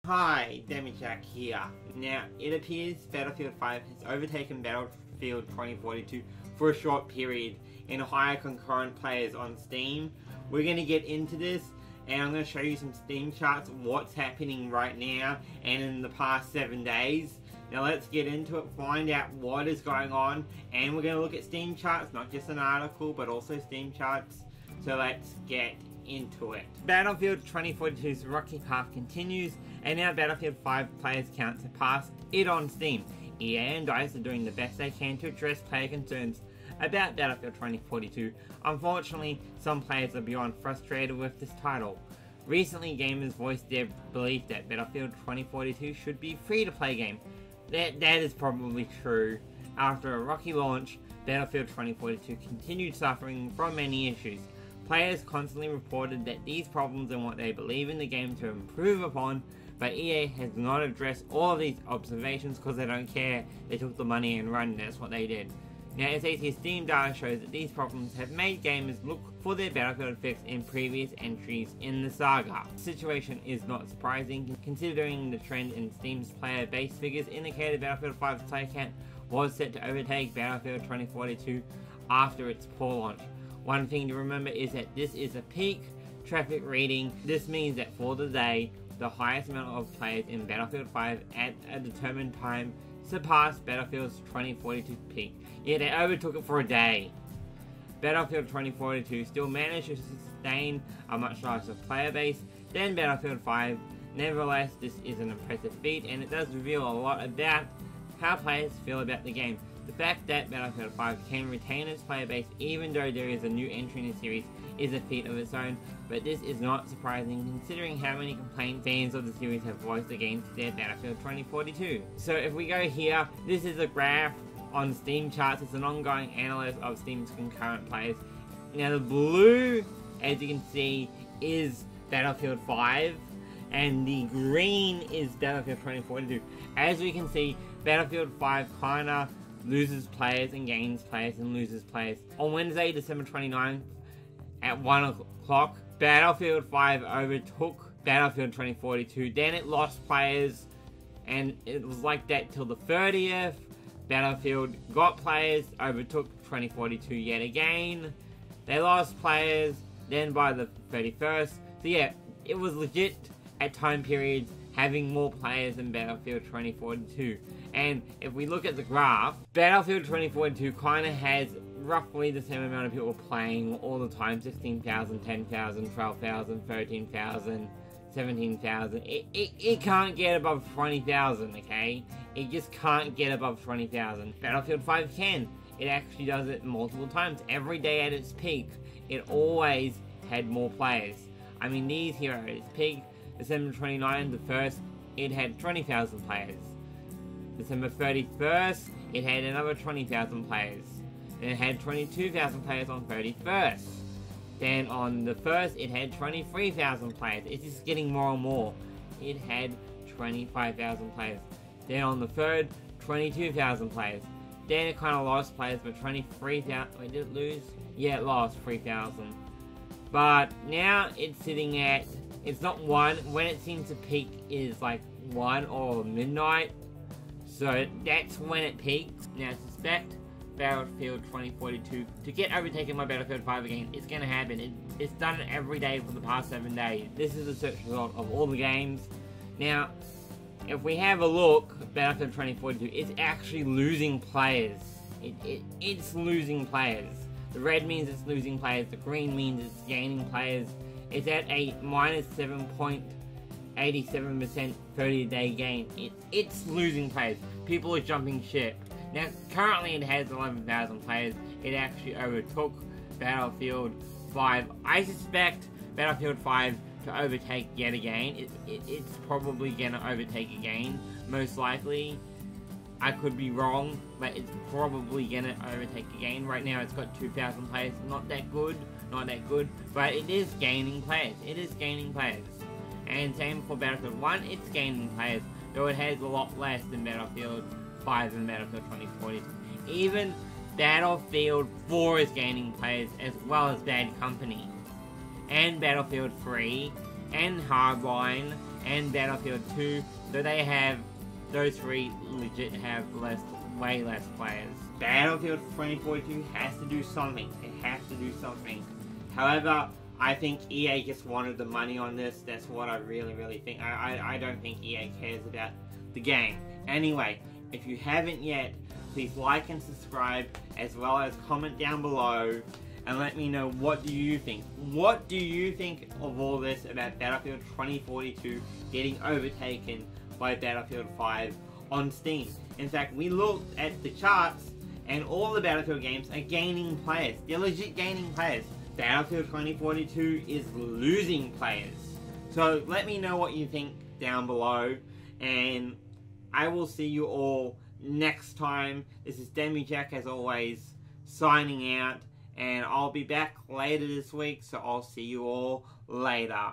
Hi, Demi here. Now, it appears Battlefield 5 has overtaken Battlefield 2042 for a short period in higher concurrent players on Steam. We're going to get into this, and I'm going to show you some Steam charts, what's happening right now and in the past 7 days. Now let's get into it, find out what is going on, and we're going to look at Steam charts, not just an article, but also Steam charts. So let's get into it. Battlefield 2042's rocky path continues, and now Battlefield 5 players count surpassed it on Steam. EA and DICE are doing the best they can to address player concerns about Battlefield 2042. Unfortunately, some players are beyond frustrated with this title. Recently, gamers voiced their belief that Battlefield 2042 should be a free-to-play game. That is probably true. After a rocky launch, Battlefield 2042 continued suffering from many issues. Players constantly reported that these problems and what they believe in the game to improve upon, but EA has not addressed all of these observations because they don't care. They took the money and run, and that's what they did. Now, SAT's Steam data shows that these problems have made gamers look for their Battlefield fix in previous entries in the saga. The situation is not surprising, considering the trend in Steam's player base figures indicated Battlefield 5's player count was set to overtake Battlefield 2042 after its poor launch. One thing to remember is that this is a peak traffic reading. This means that for the day, the highest amount of players in Battlefield 5 at a determined time surpassed Battlefield's 2042 peak. Yet they overtook it for a day. Battlefield 2042 still managed to sustain a much larger player base than Battlefield 5. Nevertheless, this is an impressive feat, and it does reveal a lot about how players feel about the game. The fact that Battlefield 5 can retain its player base even though there is a new entry in the series is a feat of its own, but this is not surprising considering how many complaints fans of the series have voiced against their Battlefield 2042. So if we go here, this is a graph on Steam charts. It's an ongoing analysis of Steam's concurrent players. Now the blue, as you can see, is Battlefield 5, and the green is Battlefield 2042. As we can see, Battlefield 5 kinda loses players and gains players and loses players. On Wednesday, December 29th at 1 o'clock, Battlefield 5 overtook Battlefield 2042. Then it lost players, and it was like that till the 30th. Battlefield got players, overtook 2042 yet again. They lost players, then by the 31st. So yeah, it was legit at time periods having more players than Battlefield 2042. And if we look at the graph, Battlefield 2042 kind of has roughly the same amount of people playing all the time. 16,000, 10,000, 12,000, 13,000, 17,000. It can't get above 20,000, okay? It just can't get above 20,000. Battlefield 5 can. It actually does it multiple times. Every day at its peak, it always had more players. I mean, these here are at its peak. December 29th, the first, it had 20,000 players. December 31st, it had another 20,000 players. Then it had 22,000 players on 31st. Then on the 1st, it had 23,000 players. It's just getting more and more. It had 25,000 players. Then on the 3rd, 22,000 players. Then it kind of lost players, but 23,000... Wait, did it lose? Yeah, it lost 3,000. But now it's sitting at... It's not 1. When it seems to peak is like 1 or midnight. So that's when it peaks. Now I suspect Battlefield 2042 to get overtaken by Battlefield 5 again. It's gonna happen. It's done it every day for the past 7 days. This is the search result of all the games. Now, if we have a look, Battlefield 2042, it's actually losing players. It's losing players. The red means it's losing players. The green means it's gaining players. It's at a minus 7.87% 30-day gain. It's losing players. People are jumping ship. Now, currently it has 11,000 players. It actually overtook Battlefield 5. I suspect Battlefield 5 to overtake yet again. It's probably gonna overtake again, most likely. I could be wrong, but it's probably gonna overtake again. Right now it's got 2,000 players. Not that good, but it is gaining players. And same for Battlefield 1, it's gaining players, though it has a lot less than Battlefield 5 and Battlefield 2042. Even Battlefield 4 is gaining players, as well as Bad Company. And Battlefield 3, and Hardline, and Battlefield 2. So they have, those three legit have way less players. Battlefield 2042 has to do something. It has to do something. However, I think EA just wanted the money on this. That's what I really think. I don't think EA cares about the game. Anyway, if you haven't yet, please like and subscribe, as well as comment down below and let me know, what do you think? What do you think of all this about Battlefield 2042 getting overtaken by Battlefield 5 on Steam? In fact, we looked at the charts and all the Battlefield games are gaining players. They're legit gaining players. Battlefield 2042 is losing players. So let me know what you think down below, and I will see you all next time. This is Demi Jack, as always, signing out, and I'll be back later this week, so I'll see you all later.